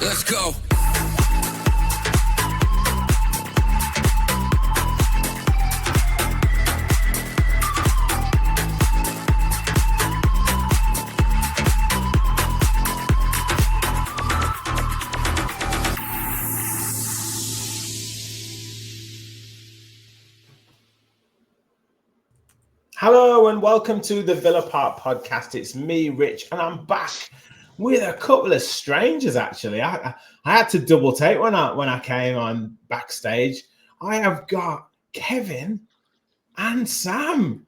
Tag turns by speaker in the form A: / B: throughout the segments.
A: Let's go.
B: Hello and welcome to the Villa Park podcast. It's me, Rich, and I'm back with a couple of strangers. Actually, I had to double take when I came on backstage. I have got Kevin and Sam,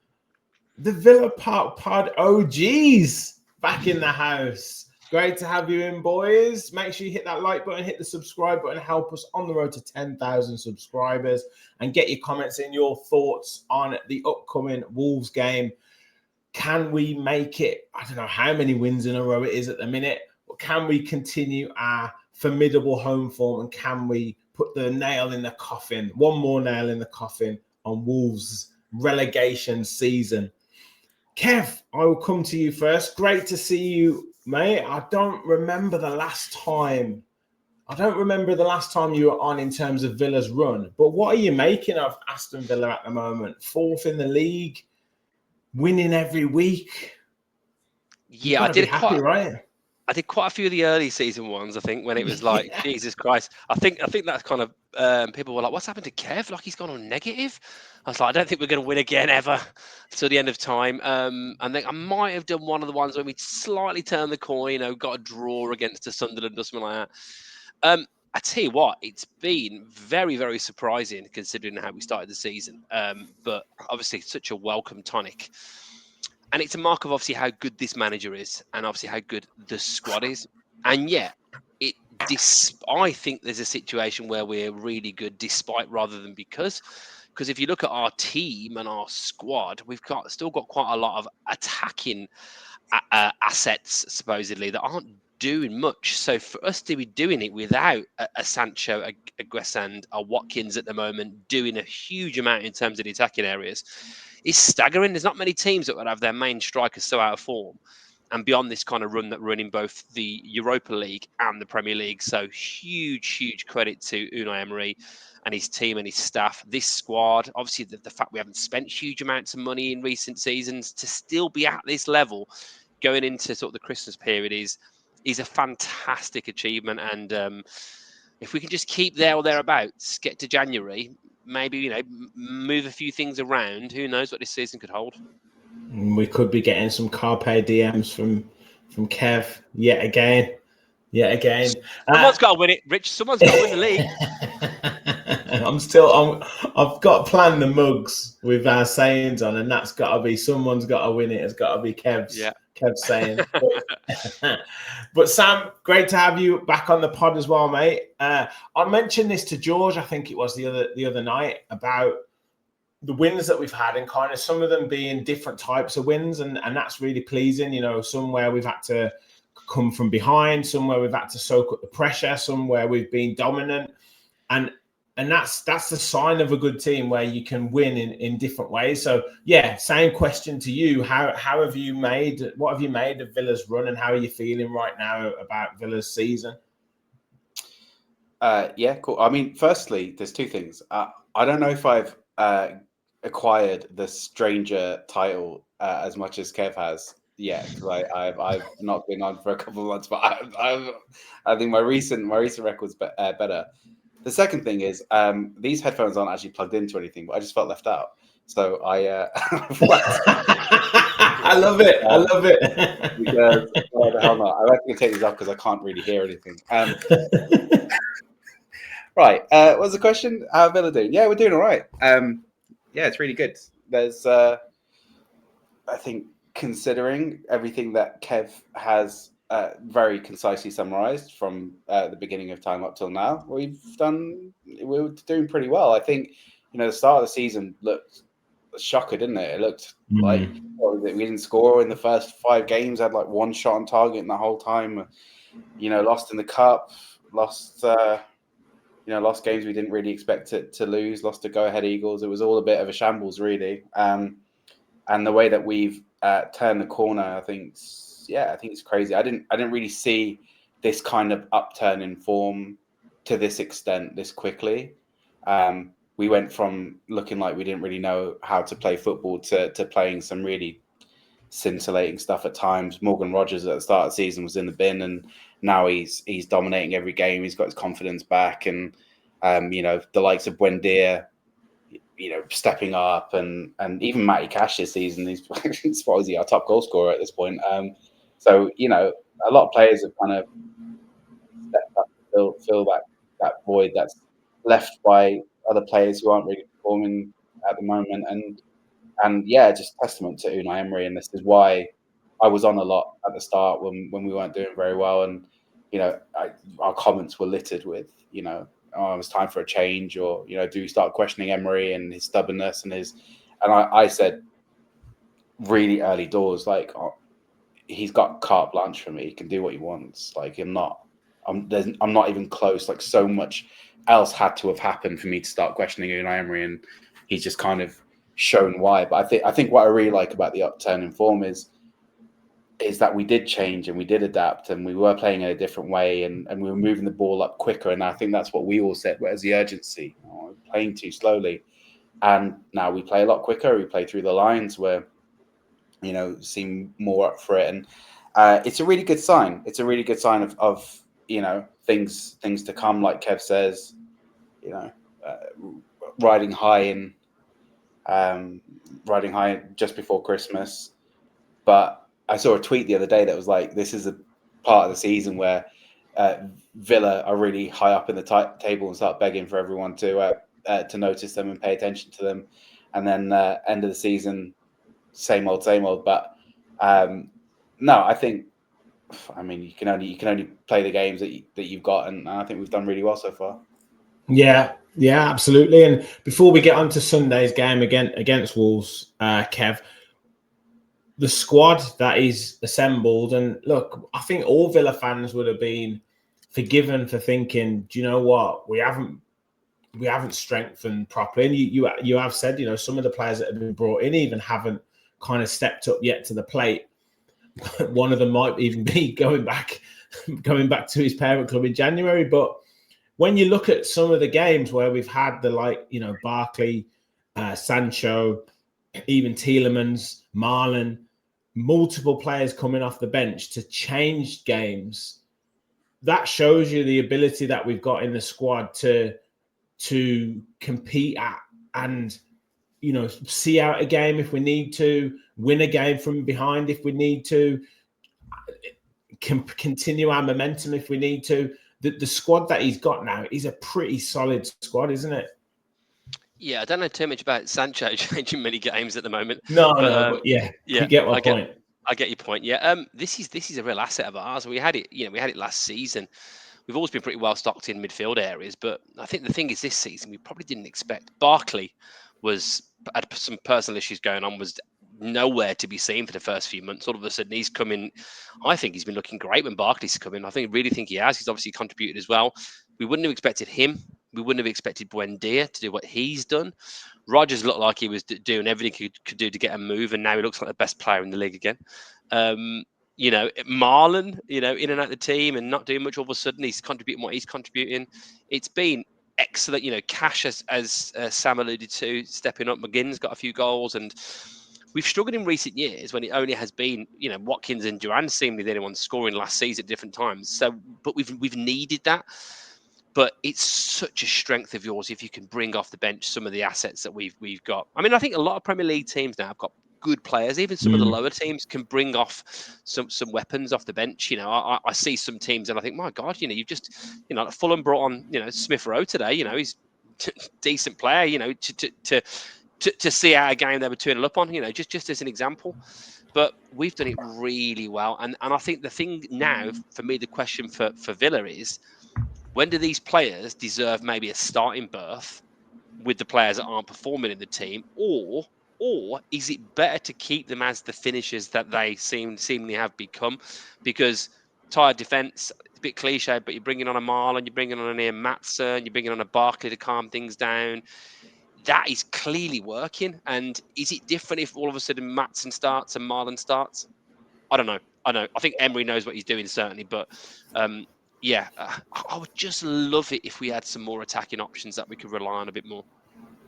B: the Villa Park Pod OGs, back in the house. Great to have you in, boys. Make sure you hit that like button, hit the subscribe button, help us on the road to 10,000 subscribers, and get your comments in, your thoughts on the upcoming Wolves game. Can we make it? I don't know how many wins in a row it is at the minute, but can we continue our formidable home form, and can we put the nail in the coffin, one more nail in the coffin on Wolves' relegation season? Kev, I will come to you first. Great to see you, mate. I don't remember the last time you were on in terms of Villa's run. But what are you making of Aston Villa at the moment? Fourth in the league, winning every week.
C: Yeah, I did
B: happy, right?
C: I did quite a few of the early season ones, I think, when it was like, Jesus Christ. I think that's kind of, people were like, what's happened to Kev? Like, he's gone on negative. I was like, I don't think we're going to win again ever till the end of time. I think I might have done one of the ones where we slightly turned the corner, got a draw against a Sunderland or something like that. I tell you what, it's been very, very surprising considering how we started the season. But obviously, such a welcome tonic. And it's a mark of obviously how good this manager is, and obviously how good the squad is. And yet, I think there's a situation where we're really good, despite rather than because. Because if you look at our team and our squad, we've still got quite a lot of attacking assets, supposedly, that aren't doing much. So for us to be doing it without a Sancho, a Guessand, a Watkins at the moment, doing a huge amount in terms of the attacking areas, is staggering. There's not many teams that would have their main strikers so out of form, and beyond this kind of run that run in both the Europa League and the Premier League. So huge credit to Unai Emery and his team and his staff. This squad, obviously the fact we haven't spent huge amounts of money in recent seasons, to still be at this level going into sort of the Christmas period is a fantastic achievement. And if we can just keep there or thereabouts, get to January, maybe, move a few things around, who knows what this season could hold.
B: We could be getting some Carpe DMs from Kev yet again.
C: Someone's got to win it, Rich. Someone's got to win the league.
B: I've got to plan the mugs with our sayings on, and that's got to be, someone's got to win it. It's got to be Kev's.
C: Yeah.
B: Kev's saying. But Sam, great to have you back on the pod as well, mate. I mentioned this to George, I think it was the other night, about the wins that we've had, and kind of some of them being different types of wins, and that's really pleasing. Somewhere we've had to come from behind, somewhere we've had to soak up the pressure, somewhere we've been dominant, and that's the sign of a good team, where you can win in different ways. So yeah, same question to you. What have you made of Villa's run, and how are you feeling right now about Villa's season?
D: Yeah, cool. I mean, firstly, there's two things. I don't know if I've acquired the stranger title as much as Kev has yet. Right, I've not been on for a couple of months, but I think my recent record's better. The second thing is, these headphones aren't actually plugged into anything, but I just felt left out. So I
B: I love it.
D: Because, the hell not. I reckon take these off because I can't really hear anything. Right. What was the question? How Villa doing? Yeah, we're doing all right. Yeah, it's really good. There's, I think, considering everything that Kev has very concisely summarized from the beginning of time up till now, we're doing pretty well. I think, the start of the season looked a shocker, didn't it? It looked like we didn't score in the first 5 games, had like one shot on target in the whole time. Lost in the cup, lost games we didn't really expect to lose, lost to go-ahead Eagles. It was all a bit of a shambles, really. And the way that we've turned the corner, I think it's crazy. I didn't really see this kind of upturn in form to this extent this quickly. We went from looking like we didn't really know how to play football to playing some really scintillating stuff at times. Morgan Rogers at the start of the season was in the bin, and now he's dominating every game. He's got his confidence back, and the likes of Buendia, stepping up, and even Matty Cash this season, he's supposedly our top goal scorer at this point. So a lot of players have kind of stepped up to fill that void that's left by other players who aren't really performing at the moment. And yeah, just testament to Unai Emery, and this is why I was on a lot at the start when we weren't doing very well, and our comments were littered with oh, it was time for a change, or do we start questioning Emery and his stubbornness and I said really early doors, like, oh, he's got carte blanche for me. He can do what he wants. Like, I'm not even close. Like, so much else had to have happened for me to start questioning Unai Emery, and he's just kind of shown why. But I think what I really like about the upturn in form is that we did change and we did adapt, and we were playing in a different way, and we were moving the ball up quicker. And I think that's what we all said. Where's the urgency? Oh, playing too slowly. And now we play a lot quicker. We play through the lines where, seem more up for it. And it's a really good sign. It's a really good sign of things to come. Like Kev says, riding high just before Christmas. But I saw a tweet the other day that was like, this is a part of the season where Villa are really high up in the table and start begging for everyone to notice them and pay attention to them. And then end of the season, same old. But no, I think, you can only play the games that you've got, and I think we've done really well so far.
B: Yeah, absolutely. And before we get on to Sunday's game against Wolves, Kev, the squad that is assembled, and look, I think all Villa fans would have been forgiven for thinking, do you know what, we haven't strengthened properly. And you have said, some of the players that have been brought in even haven't kind of stepped up yet to the plate. One of them might even be going back to his parent club in January. But when you look at some of the games where we've had the Barkley, Sancho, even Tielemans, Malen, multiple players coming off the bench to change games, that shows you the ability that we've got in the squad to compete at and see out a game if we need to, win a game from behind if we need to, continue our momentum if we need to. The squad that he's got now is a pretty solid squad, isn't it?
C: Yeah, I don't know too much about Sancho changing many games at the moment.
B: But yeah, you get my point.
C: I get your point. Yeah, this is a real asset of ours. We had it last season. We've always been pretty well stocked in midfield areas, but I think the thing is this season we probably didn't expect. Barkley had some personal issues going on, was nowhere to be seen for the first few months. All of a sudden he's coming. I think he's been looking great when Barkley's come in. Really think he has. He's obviously contributed as well. We wouldn't have expected him. We wouldn't have expected Buendia to do what he's done. Rogers looked like he was doing everything he could do to get a move, and now he looks like the best player in the league again. Malen, in and out of the team and not doing much. All of a sudden, he's contributing what he's contributing. It's been excellent. Cash, as Sam alluded to, stepping up. McGinn's got a few goals, and we've struggled in recent years when it only has been, Watkins and Duran seemingly the only ones scoring last season at different times. So, but we've needed that. But it's such a strength of yours if you can bring off the bench some of the assets that we've got. I think a lot of Premier League teams now have got good players. Even some of the lower teams can bring off some weapons off the bench. I see some teams and I think, my God, you've just, Fulham brought on, Smith Rowe today. He's decent player. To see out a game they were 2-0 up on. Just as an example. But we've done it really well, and I think the thing now for me, the question for Villa is, when do these players deserve maybe a starting berth with the players that aren't performing in the team, or is it better to keep them as the finishers that they seemingly have become? Because tired defence, it's a bit cliche, but you're bringing on a Marlon, you're bringing on an Ian Matson, you're bringing on a Barkley to calm things down. That is clearly working. And is it different if all of a sudden Matson starts and Marlon starts? I don't know. I think Emery knows what he's doing, certainly. But I would just love it if we had some more attacking options that we could rely on a bit more.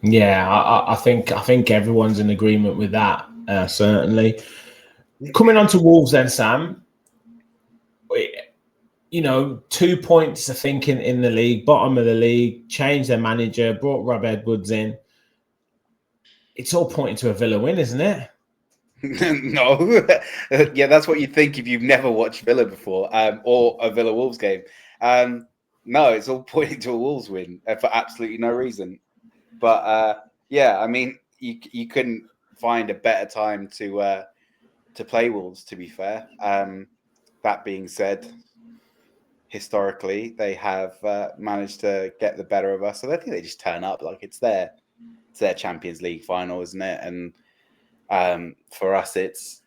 B: Yeah, I think everyone's in agreement with that. Certainly. Coming on to Wolves, then, Sam. 2 points, I think, in the league, bottom of the league. Changed their manager, brought Rob Edwards in. It's all pointing to a Villa win, isn't it?
D: No, yeah, that's what you think if you've never watched Villa before, or a Villa Wolves game. No, it's all pointing to a Wolves win for absolutely no reason. But yeah, I mean, you couldn't find a better time to play Wolves. To be fair, that being said, historically they have managed to get the better of us. So I think they just turn up like it's their Champions League final, isn't it? And for us, it's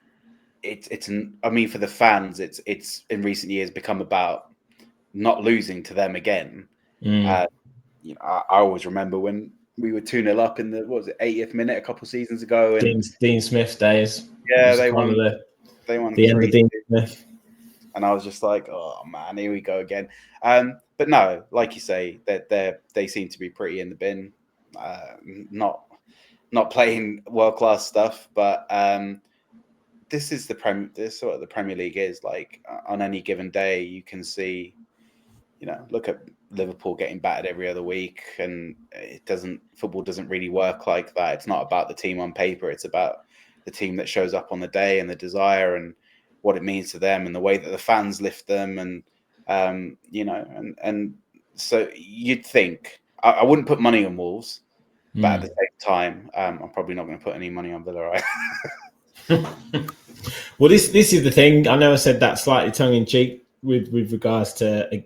D: I mean, for the fans, it's in recent years become about not losing to them again. I always remember when we were 2-0 up in the 80th minute a couple of seasons ago, and
B: Dean Smith days.
D: Yeah, they won. They won
B: the end of Dean Smith,
D: and I was just like, oh man, here we go again. But no, like you say, that they seem to be pretty in the bin. Not playing world class stuff, but this is this sort of the Premier League is like. On any given day, you can see, look at Liverpool getting battered every other week, and football doesn't really work like that. It's not about the team on paper; it's about the team that shows up on the day and the desire and what it means to them and the way that the fans lift them, and and so you'd think I wouldn't put money on Wolves. But at the same time, I'm probably not going to put any money on Villa, right?
B: Well, this is the thing. I know I said that slightly tongue in cheek with regards to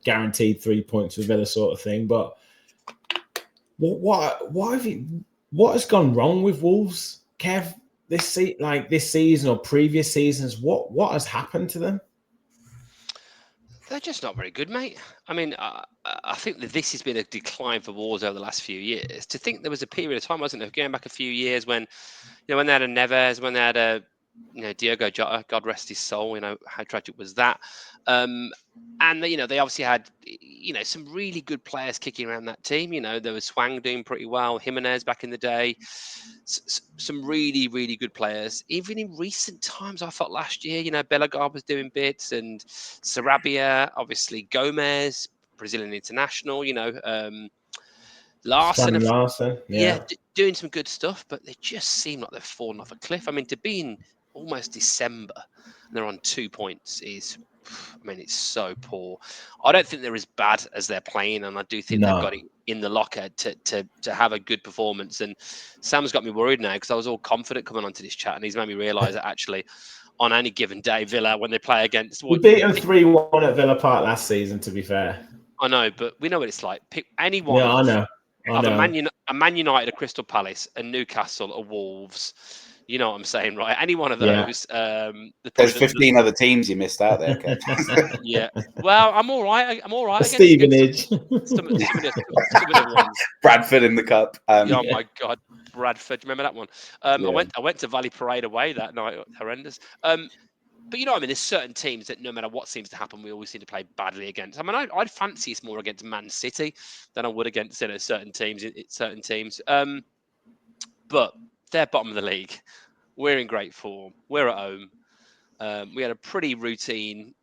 B: guaranteed 3 points for Villa sort of thing. But what has gone wrong with Wolves, Kev? This season or previous seasons, what has happened to them?
C: They're just not very good, mate. I mean, I think that this has been a decline for Wolves over the last few years. To think there was a period of time, wasn't there, going back a few years when, when they had a Neves, when they had a, Diogo Jota, God rest his soul. How tragic was that? And they obviously had, some really good players kicking around that team. There was Swang doing pretty well, Jimenez back in the day. Some really, really good players. Even in recent times, I thought last year, Bellegarde was doing bits, and Sarabia, obviously Gomez, Brazilian international, Larson, doing some good stuff, but they just seem like they've fallen off a cliff. I mean, to be in almost December and they're on 2 points is, it's so poor. I don't think they're as bad as they're playing, and I do think they've got it in the locker to have a good performance. And Sam's got me worried now because I was all confident coming onto this chat, and he's made me realise that actually on any given day, Villa, when they play against...
B: We beat them 3-1 at Villa Park last season, to be fair.
C: I know, but we know what it's like. Pick anyone
B: I know.
C: A Man United, a Crystal Palace, a Newcastle, a Wolves. You know what I'm saying, right? Any one of those.
B: Yeah.
D: There's 15 other teams you missed out there, okay?
C: Yeah. Well, I'm all right. I'm all right.
B: Stevenage.
C: Some of the ones.
B: Bradford in the cup.
C: Oh my God, Bradford! Remember that one? I went to Valley Parade away that night. Horrendous. But you know what I mean? There's certain teams that no matter what seems to happen, we always seem to play badly against. I mean, I'd fancy it's more against Man City than I would against certain teams. But they're bottom of the league. We're in great form. We're at home. We had a pretty routine,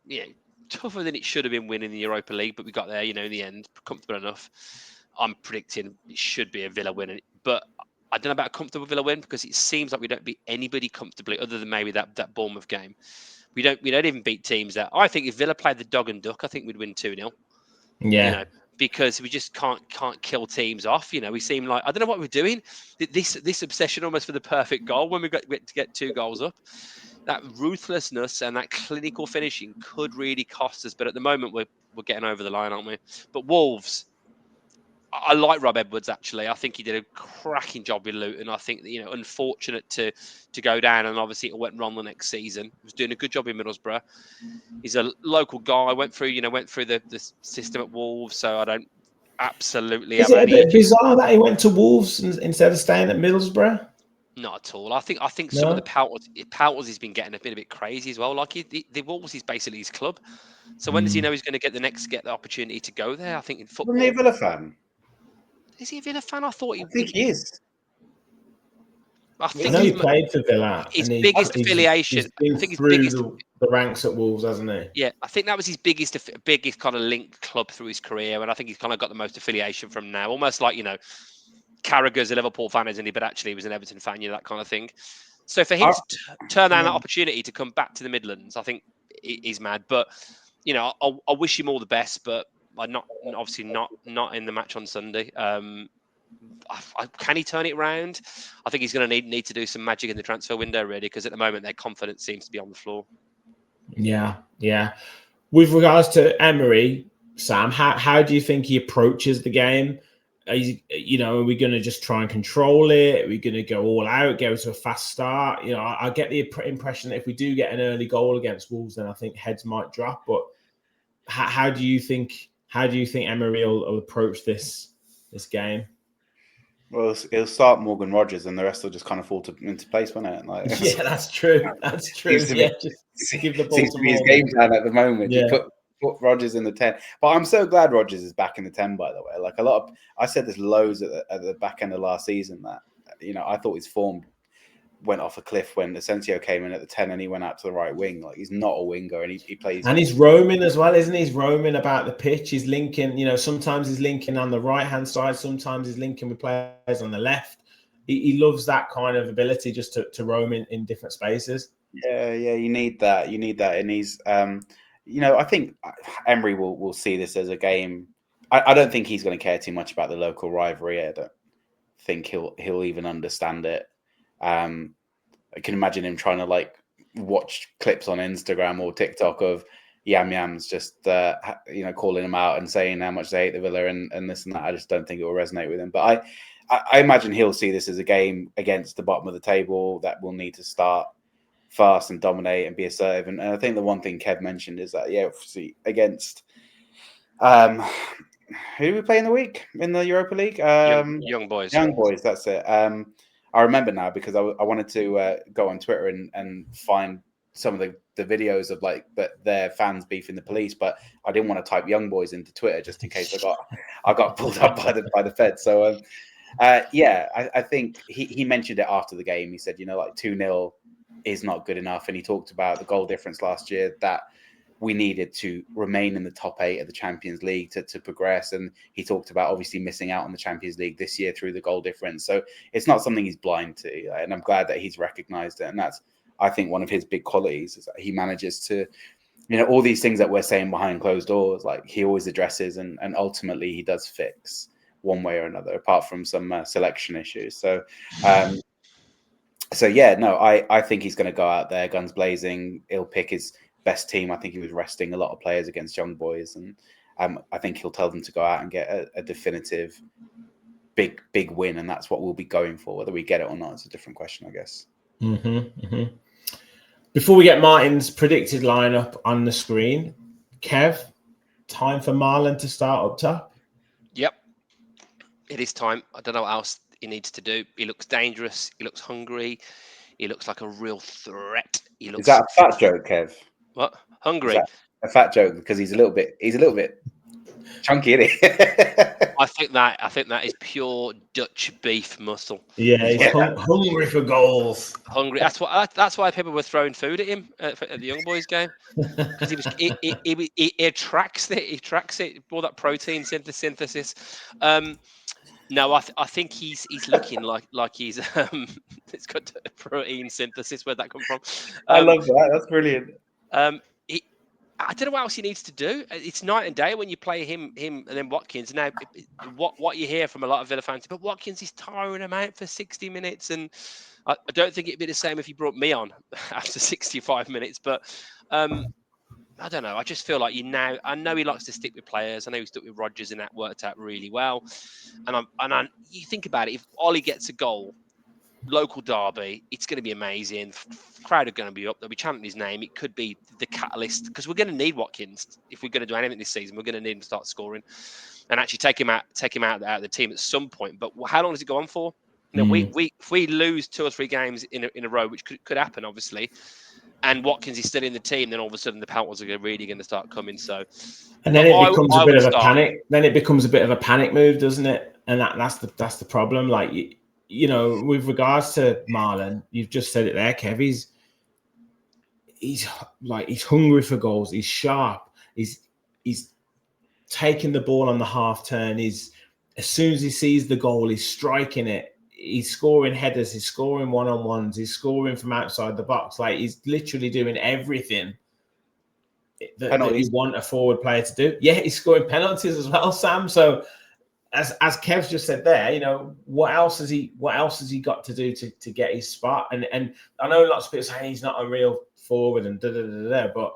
C: tougher than it should have been winning the Europa League, but we got there, in the end, comfortable enough. I'm predicting it should be a Villa win, but I don't know about a comfortable Villa win because it seems like we don't beat anybody comfortably other than maybe that Bournemouth game. We don't even beat teams that I think if Villa played the dog and duck, I think we'd win 2-0.
B: Yeah.
C: Because we just can't kill teams off. We seem like I don't know what we're doing. This obsession almost for the perfect goal when we got to get 2 goals up. That ruthlessness and that clinical finishing could really cost us. But at the moment we're getting over the line, aren't we? But Wolves, I like Rob Edwards actually. I think he did a cracking job with Luton. I think unfortunate to go down, and obviously it went wrong the next season. He was doing a good job in Middlesbrough. He's a local guy. Went through the system at Wolves, so I don't absolutely.
B: Is it a bit bizarre that he went to Wolves instead of staying at Middlesbrough?
C: Not at all. I think some of
B: No.
C: the Pouters he's been getting a bit crazy as well. Like the Wolves is basically his club. So when does he know he's going to get the opportunity to go there? I think in
D: Wasn't he a
C: football.
D: Villa fan?
C: Is he a Villa fan? I thought
D: I think he is.
C: I
B: I
C: think
B: know he
C: his
B: played for Villa,
C: his
B: and
C: biggest affiliation.
B: he's been
C: I think his
B: through
C: biggest.
B: the ranks at Wolves, hasn't he?
C: Yeah, I think that was his biggest kind of link club through his career, and I think he's kind of got the most affiliation from now. Almost like Carragher's a Liverpool fan, isn't he? But actually, he was an Everton fan, that kind of thing. So for him
D: I-
C: to turn down
D: yeah.
C: that opportunity to come back to the Midlands, I think he's mad. But I wish him all the best, but obviously not in the match on Sunday. Can he turn it around? I think he's going to need to do some magic in the transfer window, really, because at the moment their confidence seems to be on the floor.
B: Yeah. With regards to Emery, Sam, how do you think he approaches the game? Are we going to just try and control it? Are we going to go all out, go to a fast start? I get the impression that if we do get an early goal against Wolves, then I think heads might drop. But how do you think Emery will approach this game?
D: Well, it'll start Morgan Rogers, and the rest will just kind of fall into place, won't it? Like,
B: Yeah, that's true. That's true.
D: Seems to
B: Yeah,
D: be,
B: just give the ball
D: seems
B: to
D: to be his
B: Morgan.
D: game plan at the moment.
B: Yeah.
D: You put Rogers in the 10. But I'm so glad Rogers is back in the 10, by the way. Like I said this loads at the back end of last season that, I thought his form went off a cliff when Asensio came in at the 10 and he went out to the right wing. Like, he's not a winger, and he plays.
B: And he's roaming as well, isn't he? He's roaming about the pitch. He's linking, sometimes he's linking on the right-hand side. Sometimes he's linking with players on the left. He loves that kind of ability just to roam in different spaces.
D: Yeah, you need that. And he's, I think Emery will see this as a game. I don't think he's going to care too much about the local rivalry. I don't think he'll even understand it. I can imagine him trying to watch clips on Instagram or TikTok of Yams just calling him out and saying how much they hate the Villa and this and that. I just don't think it will resonate with him. But I imagine he'll see this as a game against the bottom of the table that will need to start fast and dominate and be assertive. And I think the one thing Kev mentioned is that obviously against who do we play in the week in the Europa League?
C: Young boys.
D: Young boys, that's it. I remember now because I wanted to go on Twitter and find some of the videos of their fans beefing the police, but I didn't want to type young boys into Twitter just in case I got pulled up by the Fed. So I think he mentioned it after the game. He said 2-0 is not good enough, and he talked about the goal difference last year that we needed to remain in the top 8 of the Champions League to progress. And he talked about obviously missing out on the Champions League this year through the goal difference. So it's not something he's blind to. And I'm glad that he's recognized it. And that's, I think, one of his big qualities is that he manages to, all these things that we're saying behind closed doors, he always addresses and ultimately he does fix one way or another, apart from some selection issues. So, I think he's going to go out there guns blazing. He'll pick his best team. I think he was resting a lot of players against young boys, and I think he'll tell them to go out and get a definitive big win, and that's what we'll be going for. Whether we get it or not is a different question, I guess.
B: Before we get Martin's predicted lineup on the screen, Kev, time for Malen to start up top.
C: Yep, it is time. I don't know what else he needs to do. He looks dangerous. He looks hungry. He looks like a real threat. He looks.
D: Is that a fat joke, Kev?
C: What? Hungry?
D: Is that a fat joke because he's a little bit chunky, isn't he?
C: I think that is pure Dutch beef muscle.
B: Yeah, he's hungry for goals.
C: Hungry. That's why people were throwing food at him at the young boys game, because he attracts it. He tracks it. All that protein synthesis. No, I think he's looking like he's it's got protein synthesis. Where'd that come from?
D: I love that. That's brilliant.
C: I don't know what else he needs to do. It's night and day when you play him, and then Watkins. Now, what you hear from a lot of Villa fans, but Watkins is tiring him out for 60 minutes, and I don't think it'd be the same if he brought me on after 65 minutes. But I don't know. I just feel like I know he likes to stick with players. I know he stuck with Rodgers, and that worked out really well. And you think about it, if Ollie gets a goal, local derby, it's going to be amazing. Crowd are going to be up. They'll be chanting his name. It could be the catalyst, because we're going to need Watkins if we're going to do anything this season. We're going to need him to start scoring and actually take him out of the team at some point. But how long does it go on for? if we lose 2 or 3 games in a row, which could happen, obviously, and Watkins is still in the team, then all of a sudden the penalties are really going to start coming. So,
B: and then it becomes a bit of a panic. Then it becomes a bit of a panic move, doesn't it? And that's the problem. Like with regards to Malen, you've just said it there, Kev. He's hungry for goals. He's sharp. He's taking the ball on the half turn. As soon as he sees the goal, he's striking it. He's scoring headers. He's scoring one-on-ones. He's scoring from outside the box. Like, he's literally doing everything that you want a forward player to do. Yeah, he's scoring penalties as well, Sam. So as Kev's just said there, what else has he got to do to get his spot? And I know lots of people saying he's not a real forward and but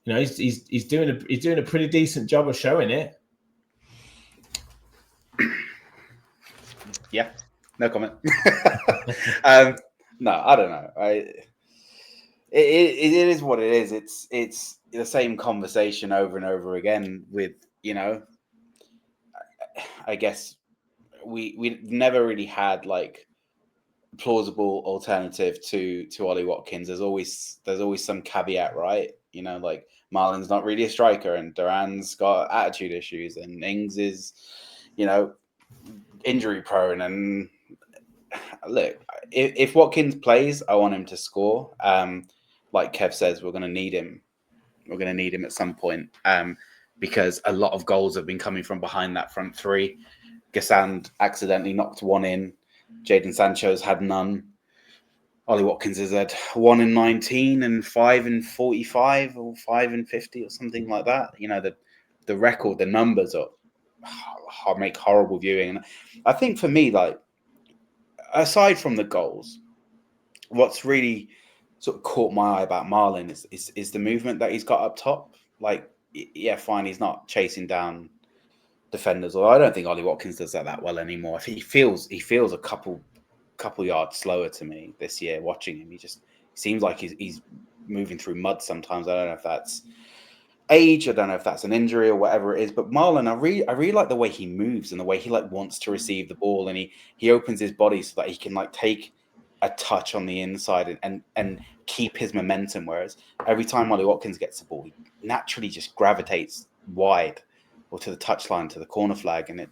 B: he's doing a pretty decent job of showing it.
D: Yeah, no comment. No, I don't know. It is what it is. It's the same conversation over and over again with, I guess we never really had like plausible alternative to Ollie Watkins. There's always some caveat, right? Like Malen's not really a striker, and Duran's got attitude issues, and Ings is, injury prone. And look, if Watkins plays, I want him to score. Like Kev says, we're going to need him. We're going to need him at some point because a lot of goals have been coming from behind that front three. Gassand accidentally knocked one in. Jadon Sancho's had none. Ollie Watkins has had 1 in 19 and 5 in 45 or 5 in 50 or something like that. The record, the numbers make horrible viewing. And I think for me, like, aside from the goals, what's really sort of caught my eye about Malen is the movement that he's got up top. Like, yeah, fine, he's not chasing down defenders, although I don't think Ollie Watkins does that well anymore. I think he feels a couple yards slower to me this year watching him. He seems like he's moving through mud sometimes. I don't know if that's age, I don't know if that's an injury or whatever it is, but Malen, I really like the way he moves and the way he like wants to receive the ball, and he opens his body so that he can like take a touch on the inside and keep his momentum, whereas every time Ollie Watkins gets the ball, he naturally just gravitates wide or to the touchline, to the corner flag. And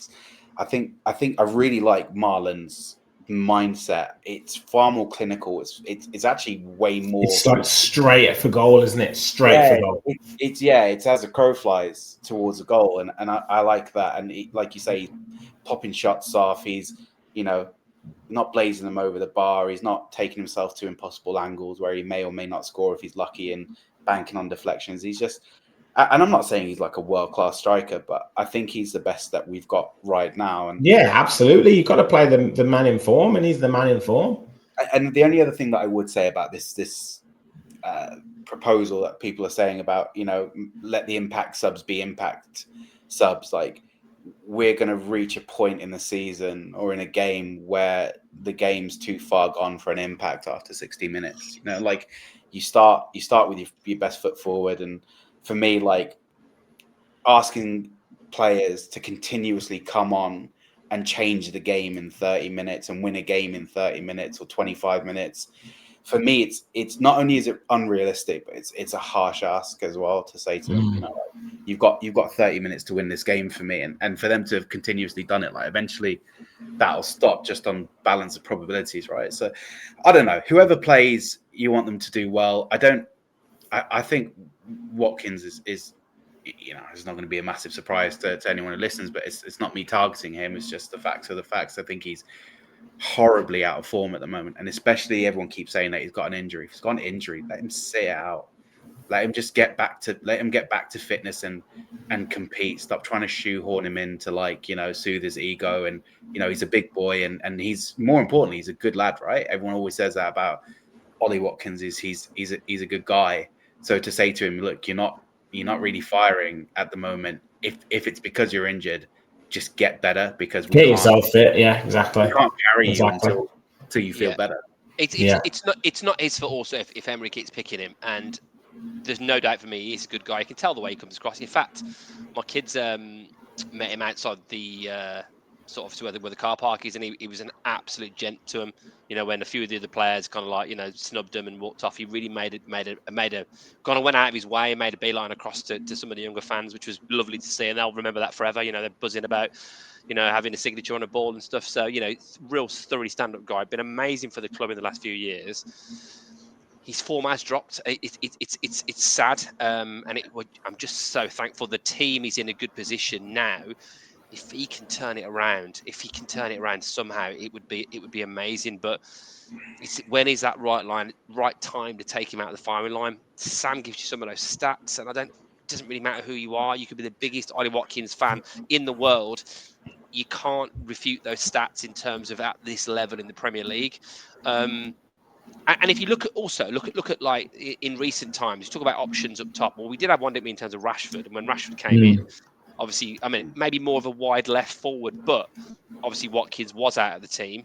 D: I think I really like Marlen's mindset. It's far more clinical. It's actually way more.
B: It's like straight for goal, isn't it? Straight for goal.
D: It's as a crow flies towards a goal, and I like that. And like you say, he's popping shots off. He's not blazing them over the bar. He's not taking himself to impossible angles where he may or may not score if he's lucky, and banking on deflections. He's just. And I'm not saying he's like a world-class striker, but I think he's the best that we've got right now. And
B: yeah, absolutely. You've got to play the man in form, and he's the man in form.
D: And the only other thing that I would say about this proposal that people are saying about, let the impact subs be impact subs, like we're going to reach a point in the season or in a game where the game's too far gone for an impact after 60 minutes. Like you start with your best foot forward. And for me, like asking players to continuously come on and change the game in 30 minutes and win a game in 30 minutes or 25 minutes. For me, it's not only is it unrealistic, but it's a harsh ask as well to say to them, you've got 30 minutes to win this game for me. And for them to have continuously done it, like eventually that'll stop just on balance of probabilities, right? So I don't know. Whoever plays, you want them to do well. I think Watkins is it's not going to be a massive surprise to anyone who listens, but it's not me targeting him. It's just the facts are the facts. I think he's horribly out of form at the moment, and especially everyone keeps saying that he's got an injury. If he's got an injury, let him sit it out. Let him just get back to fitness and compete. Stop trying to shoehorn him into soothe his ego. And he's a big boy, and he's more importantly he's a good lad, right? Everyone always says that about Ollie Watkins is he's a good guy. So to say to him, look, you're not really firing at the moment. If it's because you're injured, just get better because
B: get yourself fit. Yeah, exactly.
D: We can't carry you until you feel better.
C: It's not his fault also if Emery keeps picking him, and there's no doubt for me he's a good guy. You can tell the way he comes across. In fact, my kids met him outside the sort of to where the car park is, and he was an absolute gent to him. You know, when a few of the other players kind of like, you know, snubbed him and walked off, he really made a kind of went out of his way and made a beeline across to some of the younger fans, which was lovely to see, and they'll remember that forever. You know, they're buzzing about, you know, having a signature on a ball and stuff. So, you know, real thoroughly stand-up guy. Been amazing for the club in the last few years. His form has dropped. It's sad, and I'm just so thankful the team is in a good position now. If he can turn it around, somehow, it would be amazing. But when is that right time to take him out of the firing line? Sam gives you some of those stats, and it doesn't really matter who you are. You could be the biggest Ollie Watkins fan in the world. You can't refute those stats in terms of at this level in the Premier League. And if you look at like in recent times, you talk about options up top. Well, we did have one, didn't we, in terms of Rashford, and when Rashford came in, obviously, I mean, maybe more of a wide left forward, but obviously Watkins was out of the team.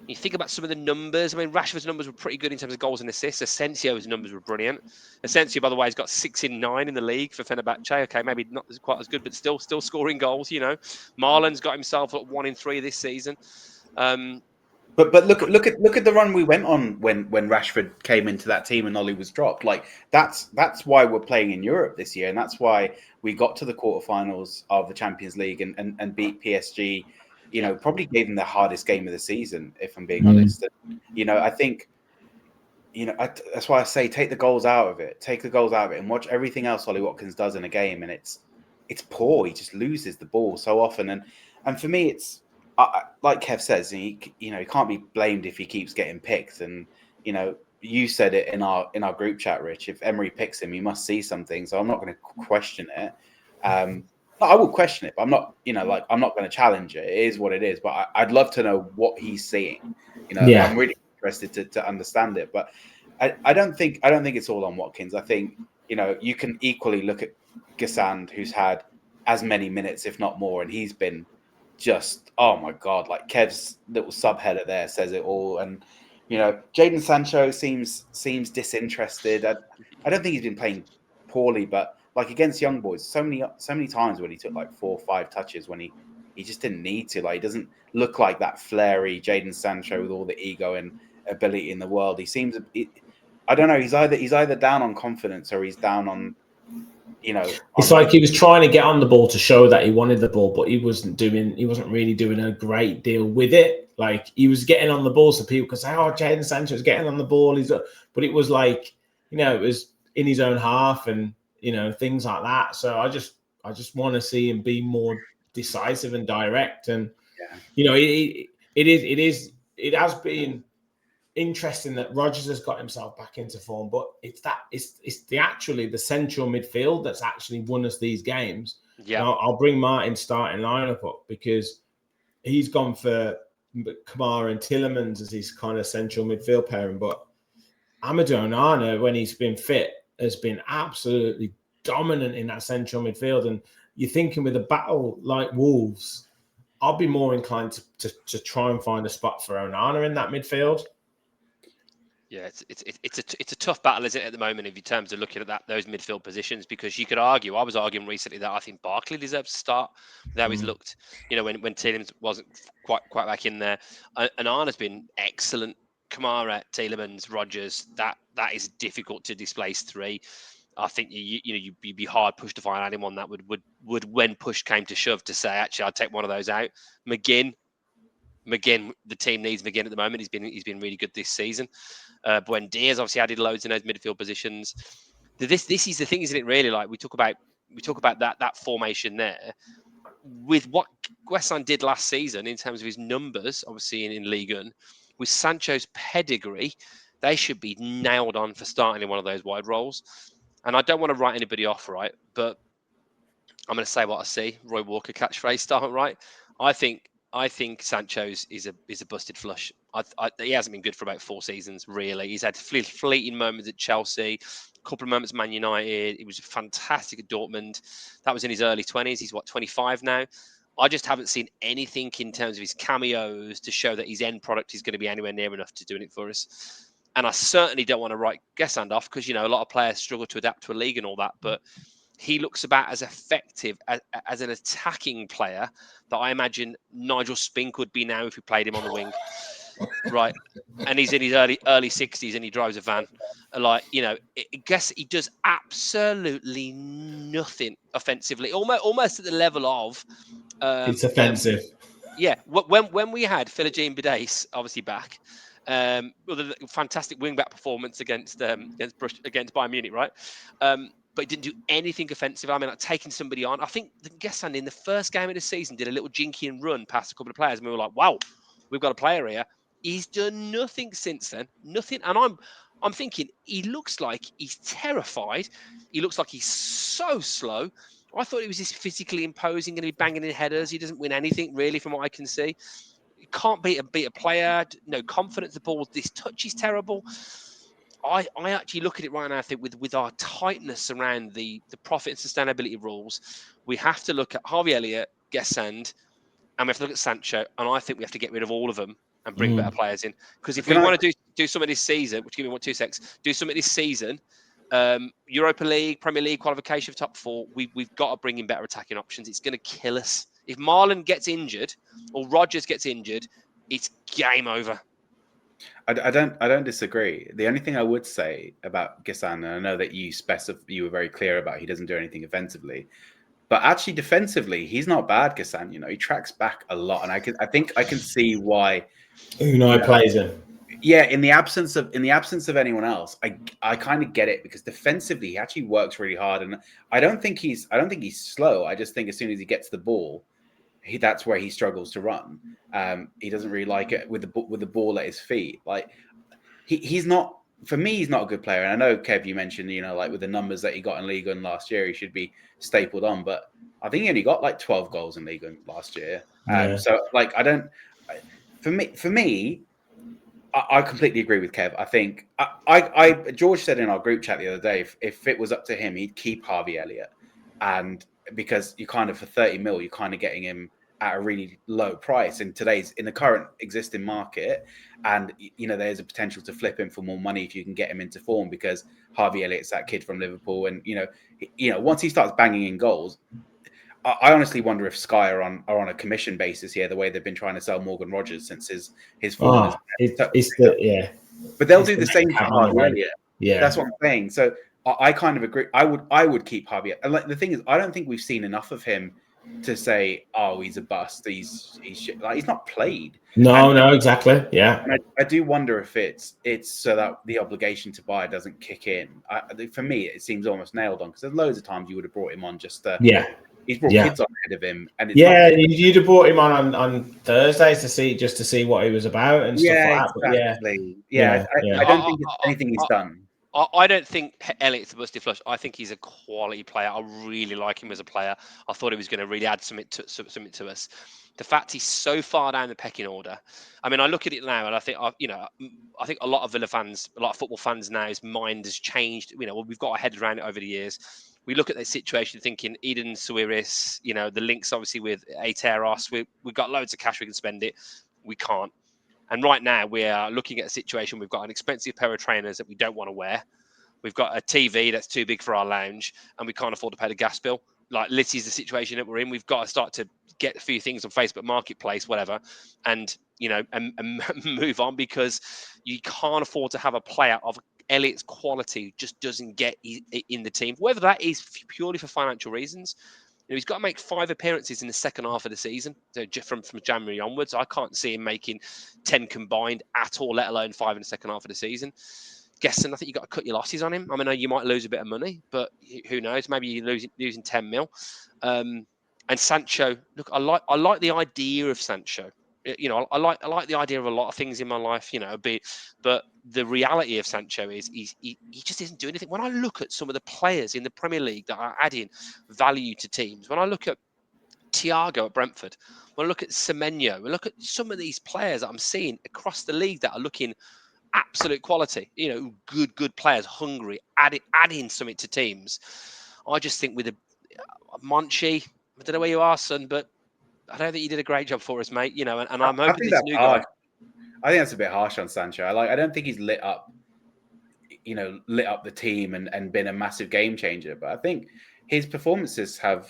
C: You think about some of the numbers. I mean, Rashford's numbers were pretty good in terms of goals and assists. Asensio's numbers were brilliant. Asensio, by the way, has got 6 in 9 in the league for Fenerbahce. Okay, maybe not quite as good, but still scoring goals. You know, Malen's got himself at 1 in 3 this season.
D: But look at the run we went on when Rashford came into that team and Ollie was dropped. Like that's why we're playing in Europe this year, and that's why we got to the quarterfinals of the Champions League and beat PSG. You know, probably gave them the hardest game of the season, if I'm being honest. And, you know, I think, you know, that's why I say take the goals out of it, and watch everything else Ollie Watkins does in a game, and it's poor. He just loses the ball so often, and for me, it's. Like Kev says, he can't be blamed if he keeps getting picked. And you know, you said it in our group chat, Rich. If Emery picks him, he must see something. So I'm not going to question it. I will question it, but I'm not. You know, like I'm not going to challenge it. It is what it is. But I'd love to know what he's seeing. You know, I'm really interested to understand it. But I don't think it's all on Watkins. I think, you know, you can equally look at Gassand, who's had as many minutes, if not more, and he's been just, oh my God, like Kev's little subheader there says it all. And, you know, Jadon Sancho seems disinterested. I don't think he's been playing poorly, but like against young boys, so many times when he took like 4 or 5 touches when he just didn't need to. Like, he doesn't look like that flary Jadon Sancho with all the ego and ability in the world. He seems, I don't know, he's either down on confidence or he's down on, you know,
B: it's like he was trying to get on the ball to show that he wanted the ball, but he wasn't really doing a great deal with it. Like, he was getting on the ball so people could say, oh, Jadon Sancho's getting on the ball. But it was like, you know, it was in his own half and, you know, things like that. So I just want to see him be more decisive and direct. And, you know, it has been interesting that Rodgers has got himself back into form, but it's the central midfield that's actually won us these games.
C: Yeah,
B: I'll bring Martin's starting lineup up because he's gone for Kamara and Tielemans as his kind of central midfield pairing, but Amadou Onana, when he's been fit, has been absolutely dominant in that central midfield. And you're thinking with a battle like Wolves, I'll be more inclined to try and find a spot for Onana in that midfield.
C: Yeah, it's a tough battle, isn't it, at the moment, in terms of looking at those midfield positions, because you could argue. I was arguing recently that I think Barkley deserves to start. How he's looked, you know, when Tielemans wasn't quite back in there. And Arna's been excellent. Kamara, Tielemans, Rodgers. That is difficult to displace 3. I think you'd be hard pushed to find anyone that would when push came to shove to say, actually, I'd take one of those out. McGinn, the team needs McGinn at the moment. He's been really good this season. Buendia's obviously added loads in those midfield positions. This is the thing, isn't it? Really, like we talk about that formation there with what Guesson did last season in terms of his numbers, obviously in Ligue 1, with Sancho's pedigree, they should be nailed on for starting in one of those wide roles. And I don't want to write anybody off, right? But I'm going to say what I see. Roy Walker catchphrase start, right? I think Sancho's is a busted flush. He hasn't been good for about 4 seasons, really. He's had fleeting moments at Chelsea, a couple of moments at Man United. He was fantastic at Dortmund. That was in his early 20s. He's 25 now. I just haven't seen anything in terms of his cameos to show that his end product is going to be anywhere near enough to doing it for us. And I certainly don't want to write Guessand off because, you know, a lot of players struggle to adapt to a league and all that. But he looks about as effective as an attacking player that I imagine Nigel Spink would be now if we played him on the wing, right? And he's in his early 60s and he drives a van. Like, I guess he does absolutely nothing offensively, almost at the level of
B: It's offensive.
C: Yeah, when we had Philogene Bidace obviously back, with a fantastic wing-back performance against Bayern Munich, right? But he didn't do anything offensive. I mean, like taking somebody on. I think Gessan in the first game of the season did a little jinky and run past a couple of players, and we were like, "Wow, we've got a player here." He's done nothing since then, nothing. And I'm thinking he looks like he's terrified. He looks like he's so slow. I thought he was just physically imposing and he'd be banging in headers. He doesn't win anything really, from what I can see. He can't beat a player. No confidence. The ball. This touch is terrible. I actually look at it right now. I think with our tightness around the profit and sustainability rules, we have to look at Harvey Elliott, Gesand, and we have to look at Sancho. And I think we have to get rid of all of them and bring better players in. Because if we want to do something this season, which give me 2 seconds, do something this season. Europa League, Premier League qualification for top 4. We've got to bring in better attacking options. It's going to kill us. If Malen gets injured or Rodgers gets injured, it's game over.
D: I don't disagree. The only thing I would say about Gessan, and I know that you were very clear about he doesn't do anything offensively, but actually defensively, he's not bad. Gessan, he tracks back a lot, and I think I can see why
B: Unai plays him.
D: Yeah, in the absence of anyone else, I kind of get it, because defensively he actually works really hard, and I don't think he's slow. I just think as soon as he gets the ball, that's where he struggles to run. He doesn't really like it with the ball at his feet. Like he's not, for me, he's not a good player. And I know, Kev, you mentioned, like with the numbers that he got in Ligue 1 last year, he should be stapled on, but I think he only got like 12 goals in Ligue 1 last year. So like for me. I completely agree with Kev. I think George said in our group chat the other day, if it was up to him, he'd keep Harvey Elliott, and because you kind of, for 30 mil, you're kind of getting him at a really low price in the current existing market, and there's a potential to flip him for more money if you can get him into form, because Harvey Elliott's that kid from Liverpool, and once he starts banging in goals. I honestly wonder if Sky are on a commission basis here, the way they've been trying to sell Morgan Rodgers since his form. But they'll do the same for Harvey Elliott. Yeah, that's what I'm saying. So I kind of agree. I would keep Harvey. And like the thing is, I don't think we've seen enough of him to say, oh, he's a bust. He's not played.
B: No, exactly. Yeah.
D: And I do wonder if it's so that the obligation to buy doesn't kick in. For me, it seems almost nailed on, because there's loads of times you would have brought him on just He's brought kids on ahead of him, and
B: you'd have brought him on Thursdays to see what he was about and stuff like that.
D: Exactly. I don't think it's anything he's done.
C: I don't think Elliott's a busted flush. I think he's a quality player. I really like him as a player. I thought he was going to really add something to us. The fact he's so far down the pecking order. I mean, I look at it now, and I think I think a lot of Villa fans, a lot of football fans now's mind has changed. We've got our heads around it over the years. We look at that situation thinking Eden Suarez, the links obviously with Ateros. We've got loads of cash, we can spend it. We can't. And right now we are looking at a situation. We've got an expensive pair of trainers that we don't want to wear. We've got a TV that's too big for our lounge, and we can't afford to pay the gas bill. Like, this is the situation that we're in. We've got to start to get a few things on Facebook Marketplace, whatever, and move on, because you can't afford to have a player of Elliott's quality just doesn't get in the team, whether that is purely for financial reasons. He's got to make 5 appearances in the second half of the season, so from January onwards. I can't see him making 10 combined at all, let alone 5 in the second half of the season. Guessing, I think you've got to cut your losses on him. I mean, you might lose a bit of money, but who knows? Maybe you're losing 10 mil. And Sancho, look, I like the idea of Sancho. I like the idea of a lot of things in my life, but the reality of Sancho is he just isn't doing anything. When I look at some of the players in the Premier League that are adding value to teams, when I look at Thiago at Brentford, when I look at Semenyo, when I look at some of these players that I'm seeing across the league that are looking absolute quality, good players, hungry, adding something to teams. I just think with a Monchi, I don't know where you are, son, but I don't think you did a great job for us, mate. And I'm hoping this new guy.
D: I think that's a bit harsh on Sancho. I don't think he's lit up the team and been a massive game changer. But I think his performances have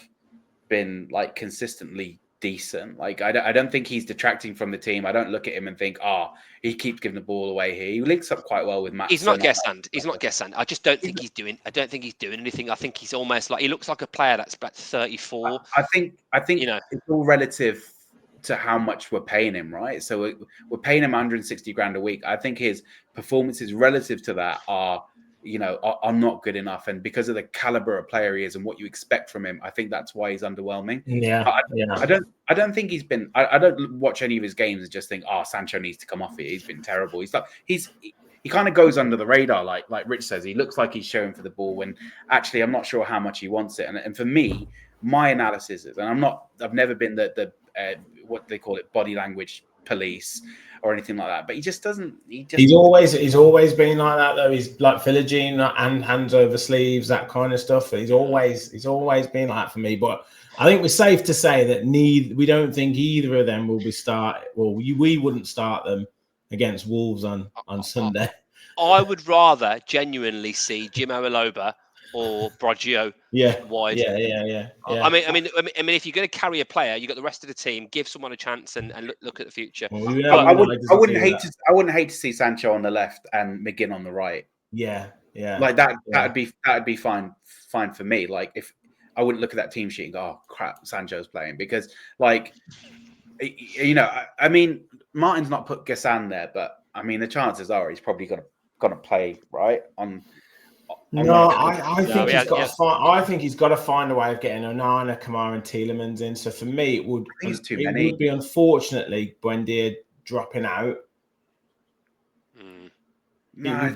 D: been like consistently decent. Like I don't think he's detracting from the team. I don't look at him and think, he keeps giving the ball away here. He links up quite well with Matt.
C: He's not Gesand. He's not Gesand. I just don't think he's doing. I don't think he's doing anything. I think he's almost like he looks like a player that's about 34.
D: I think it's all relative to how much we're paying him, right? So we're paying him 160 grand a week. I think his performances relative to that are not good enough. And because of the caliber of player he is and what you expect from him, I think that's why he's underwhelming. I don't think he's been. I don't watch any of his games and just think, Sancho needs to come off it. He's been terrible. He kind of goes under the radar, like Rich says. He looks like he's showing for the ball when actually I'm not sure how much he wants it. And for me, my analysis is, and I've never been the what they call it, body language police or anything like that. But he just doesn't. He's
B: always been like that though. He's like Philogene and hands over sleeves, that kind of stuff. He's always been like that for me. But I think we're safe to say that we don't think either of them will be start. Well, we wouldn't start them against Wolves on Sunday.
C: I would rather genuinely see Jim Aloba or Broggio wide.
B: Yeah.
C: I mean, if you're going to carry a player, you got the rest of the team. Give someone a chance and look at the future.
D: Well, I wouldn't hate to see Sancho on the left and McGinn on the right.
B: Yeah.
D: Like that. Yeah. That'd be fine for me. Like if I wouldn't look at that team sheet and go, "Oh crap, Sancho's playing," because I mean, Martin's not put Gessan there, but I mean the chances are he's probably gonna play right on.
B: I think he's got to find a way of getting Onana, Kamara, and Tielemans in. So for me, it would be unfortunately Buendia dropping out.
D: No, I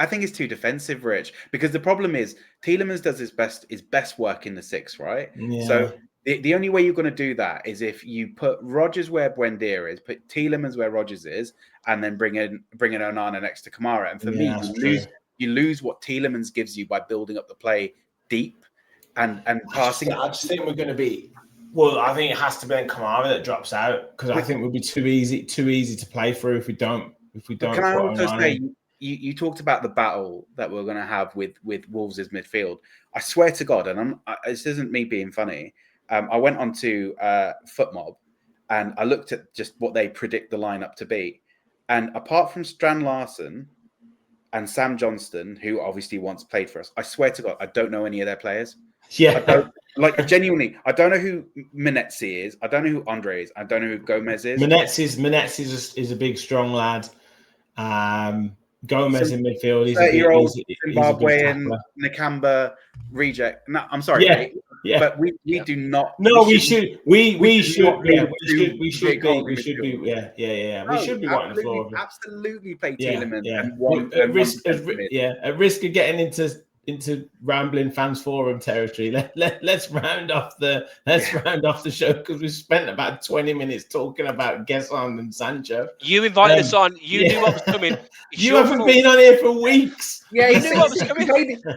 D: think it's too defensive, Rich. Because the problem is Tielemans does his best work in the six, right?
B: Yeah.
D: So the only way you're going to do that is if you put Rodgers where Buendia is, put Tielemans where Rodgers is, and then bring in Onana next to Kamara. And for me, you lose what Tielemans gives you by building up the play deep and passing.
B: I just think we're going to be. Well, I think it has to be Kamara that drops out because I think it would be too easy to play through if we don't.
D: Can I also say you talked about the battle that we're going to have with Wolves' midfield? I swear to God, and this isn't me being funny. I went onto FootMob and I looked at just what they predict the lineup to be, and apart from Strand Larsen and Sam Johnston, who obviously once played for us, I swear to God, I don't know any of their players.
B: Yeah,
D: genuinely, I don't know who Menezes is. I don't know who Andre is. I don't know who Gomez is.
B: Menezes is a big, strong lad. Gomez in midfield. He's
D: 30-year-old Zimbabwean Nakamba reject. No, I'm sorry.
B: Yeah.
D: But we do not.
B: No, we should. We should be. We should be.
D: No,
B: We should be wanting the floor.
D: Absolutely play Tielemans
B: at risk of getting into rambling fans forum territory. Let's round off the show because we've spent about 20 minutes talking about Gesson and Sancho.
C: You invited us on. You knew what was coming.
B: You haven't been on here for weeks.
D: Yeah, you knew what was coming.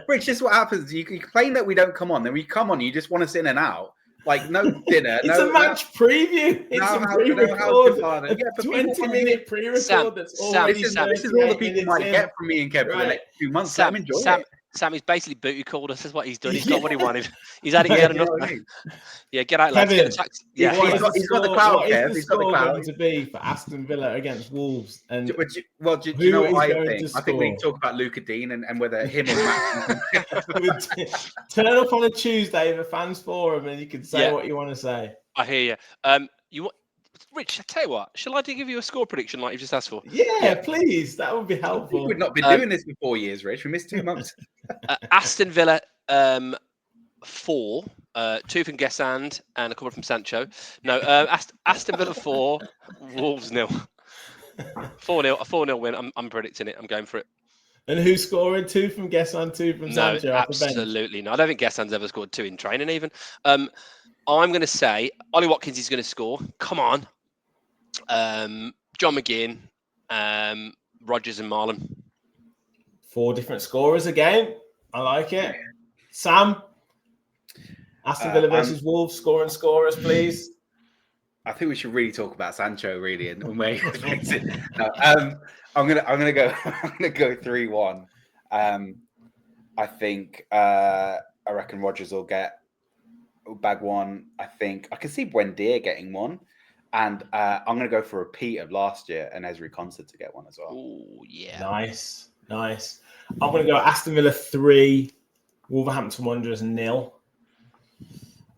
D: Rich, this is what happens. You complain that we don't come on, then we come on. You just want us in and out. Like no dinner.
B: It's a match preview. It's a pre-record. A 20-minute pre-record. This is all the people might get
D: from me and Kev for the next 2 months. Sam, enjoy it.
C: Sammy's basically booty called us. That's what he's done. He's got what he wanted. He's had enough. Yeah, get out, lads. Get a taxi. Yeah,
D: he's got the clout. He's got the clout
B: to be for Aston Villa against Wolves. And
D: do you know what I think? I think we can talk about Luca Dean and whether him or Matt.
B: Turn up on a Tuesday in the fans forum and you can say what you want to say.
C: I hear you. Rich, I tell you what, shall I give you a score prediction like you just asked for?
B: Yeah, please. That would be helpful.
D: We've not been doing this for 4 years, Rich. We missed 2 months.
C: Aston Villa 4, 2 from Gesand and a couple from Sancho. No, Aston Villa 4, Wolves 0. 4-0, a 4-0 win. I'm predicting it. I'm going for it.
B: And who's scoring? 2 from Gesand, 2 from Sancho?
C: Absolutely not. I don't think Gesand's ever scored 2 in training even. I'm going to say Ollie Watkins is going to score. Come on. John McGinn, Rodgers and Malen.
B: 4 different scorers again. I like it. Sam, Aston Villa versus Wolves, scorers, please.
D: I think we should really talk about Sancho, really, and where he fits it. No, I'm gonna go 3-1. I think I reckon Rodgers will bag one. I think I can see Buendia getting one. And I'm going to go for a repeat of last year and Esri Concert to get one as well.
C: Oh, yeah.
B: Nice. I'm going to go Aston Villa 3, Wolverhampton Wanderers 0.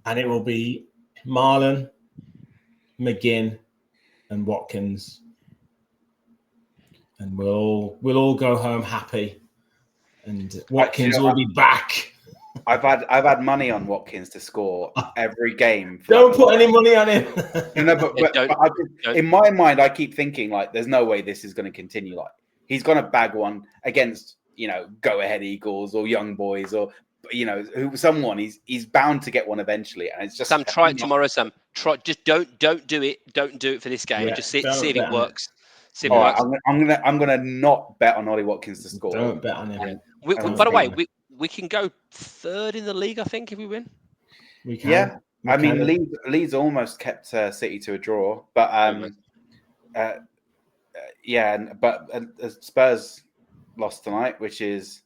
B: And it will be Malen, McGinn, and Watkins. And we'll all go home happy. And Watkins will be back.
D: I've had money on Watkins to score every game.
B: Don't put any money on him.
D: No, but in my mind, I keep thinking like, there's no way this is going to continue. Like, he's going to bag one against, Go Ahead Eagles or Young Boys or someone. He's bound to get one eventually, and it's just
C: Sam. Try it tomorrow, Sam. Just don't do it. Don't do it for this game.
B: Yeah,
C: just see if it works.
D: See if it works. I'm gonna not bet on Ollie Watkins to score.
B: Don't bet on him.
C: Yeah. By the way, we can go third in the league, I think, if we win.
B: We can.
D: Yeah, I mean, Leeds almost kept City to a draw, but Spurs lost tonight, which is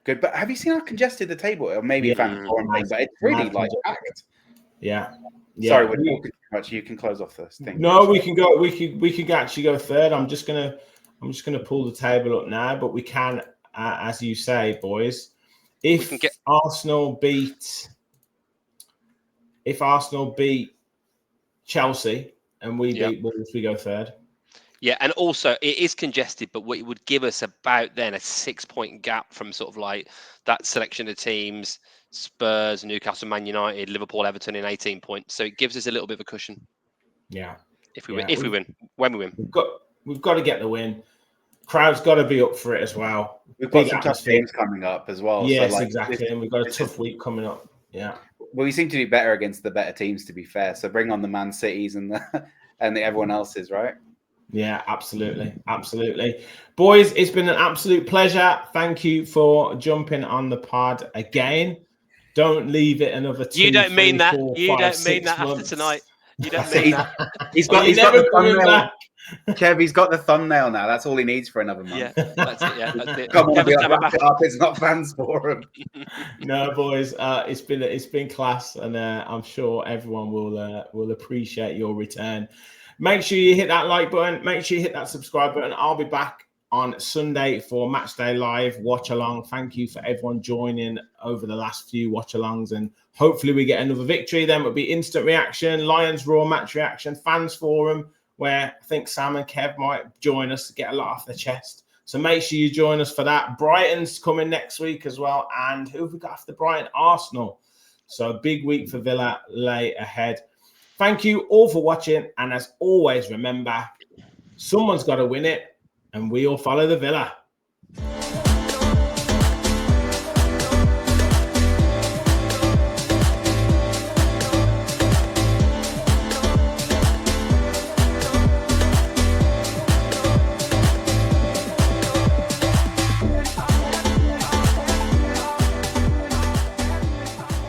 D: good. But have you seen how congested the table? Or maybe fans thing, but it's really packed.
B: Yeah.
D: Sorry, we're talking too much. You can close off this thing.
B: No, we can go. We can actually go third. I'm just gonna pull the table up now, but we can, as you say, boys. If Arsenal beat Chelsea and we beat Wolves, we go third.
C: Yeah, and also it is congested, but it would give us about then a 6-point gap from sort of like that selection of teams: Spurs, Newcastle, Man United, Liverpool, Everton in 18 points. So it gives us a little bit of a cushion.
B: Yeah,
C: if we win, when we win,
B: we've got to get the win. Crowd's got to be up for it as well.
D: We've got some tough games coming up as well.
B: Yes, exactly. And we've got a tough week coming up. Yeah.
D: Well, we seem to be better against the better teams, to be fair. So bring on the Man Cities and everyone else's, right?
B: Yeah, absolutely. Boys, it's been an absolute pleasure. Thank you for jumping on the pod again. Don't leave it another 2
C: You don't
B: 3,
C: mean that.
B: 4,
C: You
B: 5,
C: don't
B: 6
C: mean that
B: months.
C: after tonight. You don't mean that.
D: He's got the thumbnail. Kev, he's got the thumbnail now. That's all he needs for another month.
C: Yeah, that's it. Yeah, that's it.
D: Come on, wrap it up. It's not fans forum.
B: No, boys, it's been class, and I'm sure everyone will appreciate your return. Make sure you hit that like button. Make sure you hit that subscribe button. I'll be back on Sunday for Matchday Live watch along. Thank you for everyone joining over the last few watch alongs, and hopefully we get another victory. Then it'll be instant reaction, Lions Raw match reaction, fans forum, where I think Sam and Kev might join us to get a lot off their chest. So make sure you join us for that. Brighton's coming next week as well. And who have we got after Brighton? Arsenal. So a big week for Villa lay ahead. Thank you all for watching. And as always, remember, someone's got to win it, and we all follow the Villa.